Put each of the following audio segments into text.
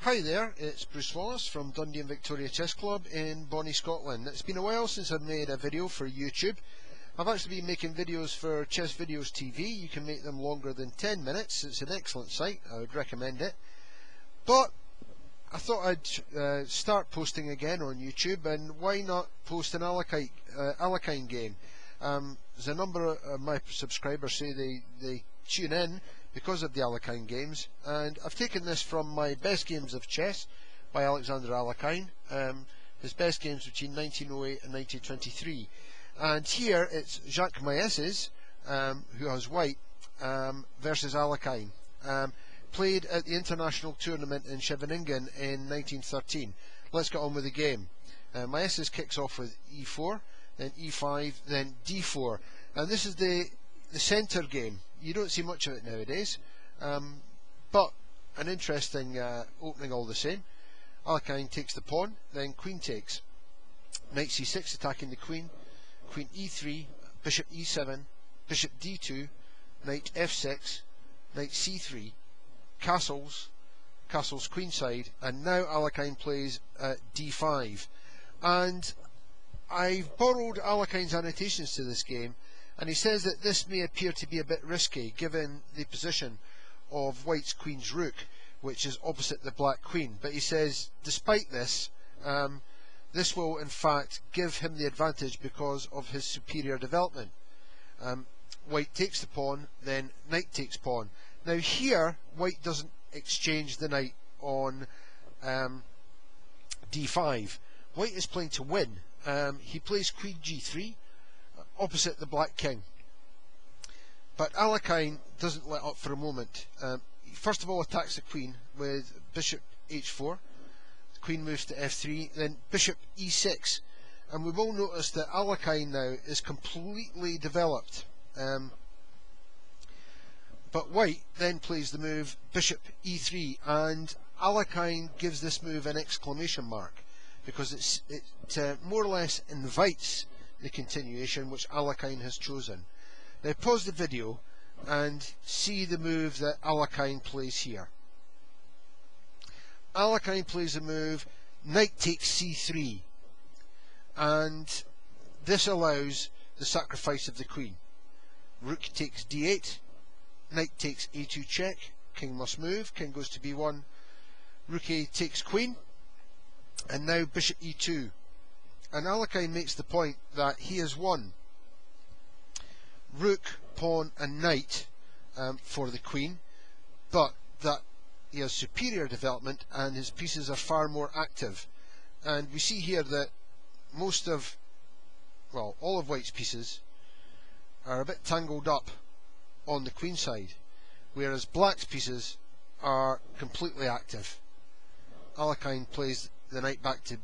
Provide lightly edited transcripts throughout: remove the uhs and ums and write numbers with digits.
Hi there, it's Bruce Wallace from Dundee and Victoria Chess Club in Bonnie, Scotland. It's been a while since I've made a video for YouTube. I've actually been making videos for Chess Videos TV. You can make them longer than 10 minutes. It's an excellent site, I would recommend it. But I thought I'd start posting again on YouTube, and why not post an Alekhine game? There's a number of my subscribers say they tune in because of the Alekhine games, and I've taken this from my Best Games of Chess by Alexander Alekhine, his best games between 1908 and 1923, and here it's Jacques Mieses, who has white, versus Alekhine, played at the international tournament in Scheveningen in 1913. Let's get on with the game. Mieses kicks off with e4, then e5, then d4, and this is the centre game. You don't see much of it nowadays, but an interesting opening all the same. Alekhine takes the pawn, then queen takes. Knight c6 attacking the queen, queen e3, bishop e7, bishop d2, knight f6, knight c3, castles queenside, and now Alekhine plays d5. And I've borrowed Alekhine's annotations to this game, and he says that this may appear to be a bit risky given the position of white's queen's rook, which is opposite the black queen. But he says despite this, this will in fact give him the advantage because of his superior development. White takes the pawn, then knight takes pawn. Now here white doesn't exchange the knight on d5. White is playing to win. He plays queen g3 opposite the black king, but Alekhine doesn't let up for a moment. He first of all attacks the queen with bishop h4, the queen moves to f3, then bishop e6, and we will notice that Alekhine now is completely developed. But white then plays the move bishop e3, and Alekhine gives this move an exclamation mark, because it more or less invites the continuation which Alekhine has chosen. Now pause the video and see the move that Alekhine plays here. Alekhine plays a move knight takes c3, and this allows the sacrifice of the queen. Rook takes d8, knight takes a2 check, king must move, king goes to b1, rook a takes queen, and now bishop e2. And Alekhine makes the point that he has won rook, pawn and knight for the queen, but that he has superior development and his pieces are far more active. And we see here that all of white's pieces are a bit tangled up on the queen side, whereas black's pieces are completely active. Alekhine plays the knight back to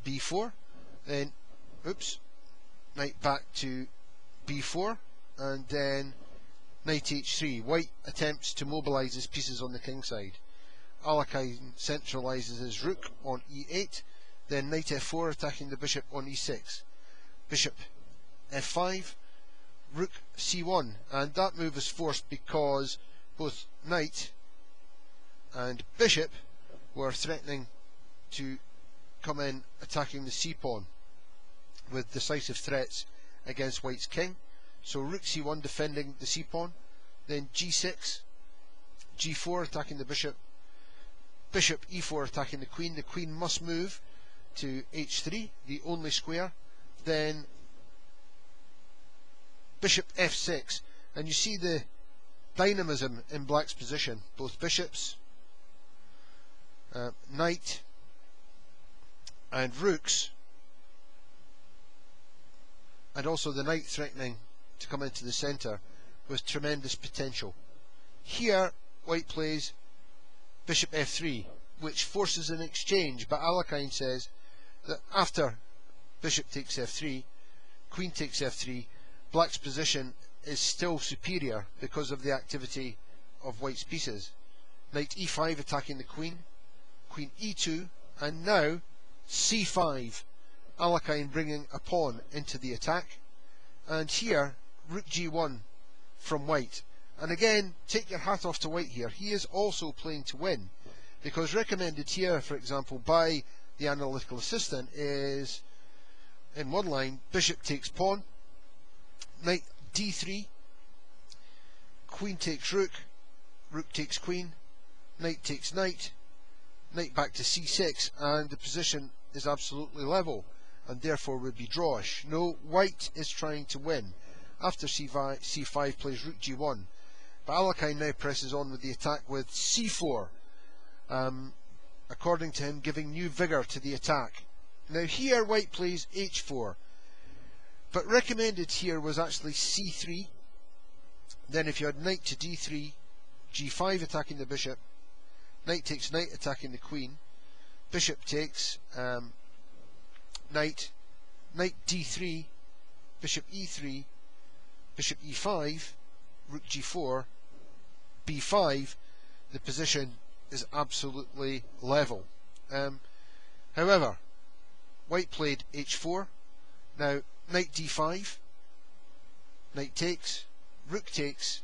b4, then knight back to b4, and then knight h3. White attempts to mobilise his pieces on the king side. Alekhine centralises his rook on e8, then knight f4 attacking the bishop on e6, bishop f5, rook c1, and that move is forced because both knight and bishop were threatening to come in attacking the c-pawn with decisive threats against white's king. So rook c1 defending the c-pawn, then g6, g4 attacking the bishop, bishop e4 attacking the queen must move to h3, the only square, then bishop f6, and you see the dynamism in black's position, both bishops, knight and rooks, and also the knight threatening to come into the centre with tremendous potential. Here white plays bishop f3, which forces an exchange, but Alekhine says that after bishop takes f3, queen takes f3, black's position is still superior because of the activity of white's pieces. Knight e5 attacking the queen, queen e2, and now c5, Alekhine bringing a pawn into the attack, and here rook g1 from white. And again, take your hat off to white here. He is also playing to win, because recommended here, for example, by the analytical assistant is, in one line, bishop takes pawn, knight d3, queen takes rook, rook takes queen, knight takes knight, knight back to c6, and the position is absolutely level and therefore would be drawish. No, white is trying to win. After c5 plays rook g1, but Alekhine now presses on with the attack with c4, according to him giving new vigour to the attack. Now here white plays h4, but recommended here was actually c3. Then if you had knight to d3, g5 attacking the bishop, knight takes knight attacking the queen, bishop takes knight, knight d3, bishop e3, bishop e5, rook g4, b5, the position is absolutely level. However, white played h4, now knight d5, knight takes, rook takes,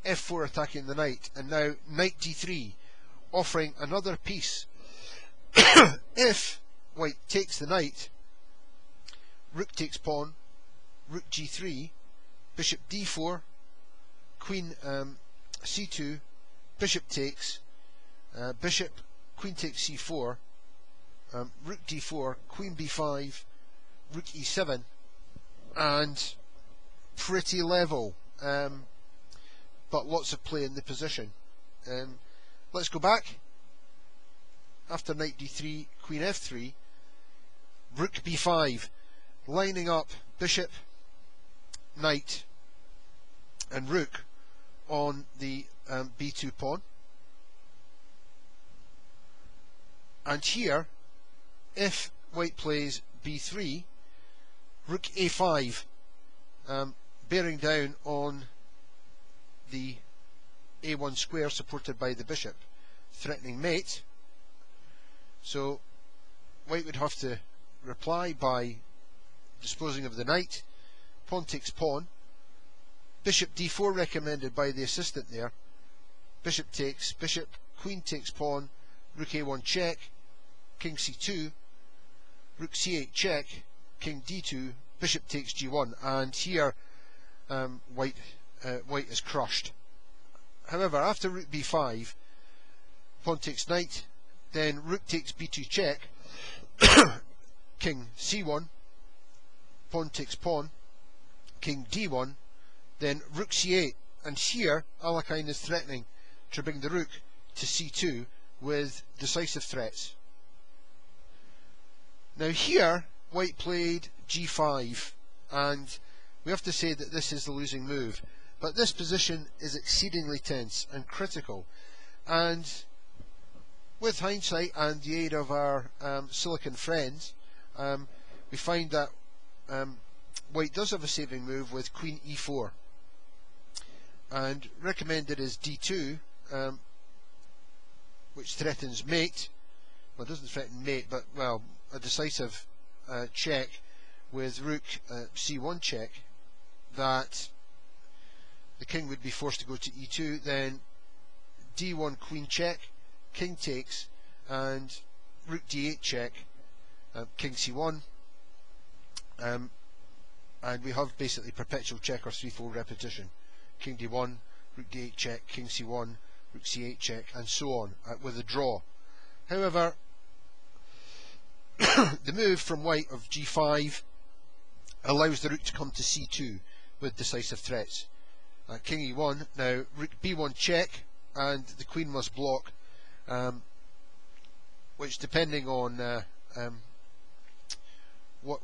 f4 attacking the knight, and now knight d3, offering another piece. If white takes the knight, rook takes pawn, rook g3, bishop d4, queen c2, bishop takes, bishop, queen takes c4, rook d4, queen b5, rook e7, and pretty level, but lots of play in the position. Let's go back. After knight d3, queen f3, rook b5, lining up bishop, knight and rook on the b2 pawn. And here, if white plays b3, rook a5, bearing down on the a1 square supported by the bishop, threatening mate. So white would have to reply by disposing of the knight, pawn takes pawn, bishop d4 recommended by the assistant there, bishop takes, bishop, queen takes pawn, rook a1 check, king c2, rook c8 check, king d2, bishop takes g1, and here white is crushed. However, after rook b5, pawn takes knight, then rook takes b2 check, king c1, pawn takes pawn, king d1, then rook c8, and here Alekhine is threatening to bring the rook to c2 with decisive threats. Now here white played g5, and we have to say that this is the losing move, but this position is exceedingly tense and critical, and with hindsight and the aid of our silicon friends, we find that white does have a saving move with queen e4, and recommended is d2, which threatens mate. Well, it doesn't threaten mate, but well, a decisive check with rook c1 check, that the king would be forced to go to e2, then d1 queen check, king takes, and rook d8 check, king c1, and we have basically perpetual check or threefold repetition. King d1, rook d8 check, king c1, rook c8 check, and so on, with a draw. However, the move from white of g5 allows the rook to come to c2 with decisive threats. King e1, now rook b1 check, and the queen must block, which, depending on what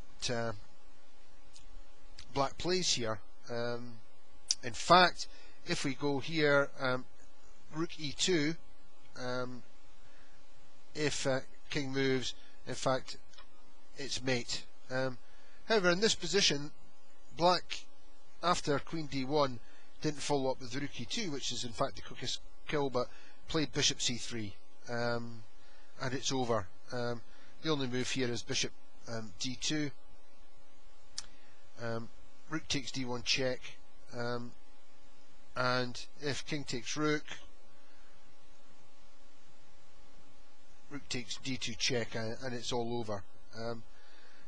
black plays here, in fact, if we go here, rook e2, if king moves, in fact it's mate. However, in this position, black, after queen d1, didn't follow up with rook e2, which is in fact the quickest kill, but played bishop c3, and it's over. The only move here is bishop d2, rook takes d1 check, and if king takes rook, takes d2 check, and it's all over.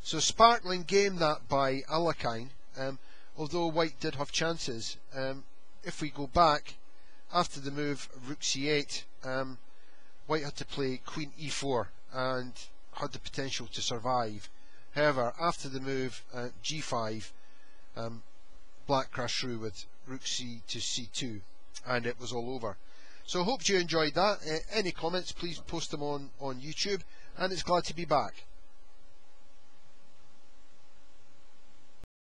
So sparkling game that by Alekhine, although white did have chances. If we go back, after the move rook c8, white had to play queen e4 and had the potential to survive. However, after the move g5, black crashed through with rook c to c2, and it was all over. So I hope you enjoyed that. Any comments, please post them on YouTube, and it's glad to be back.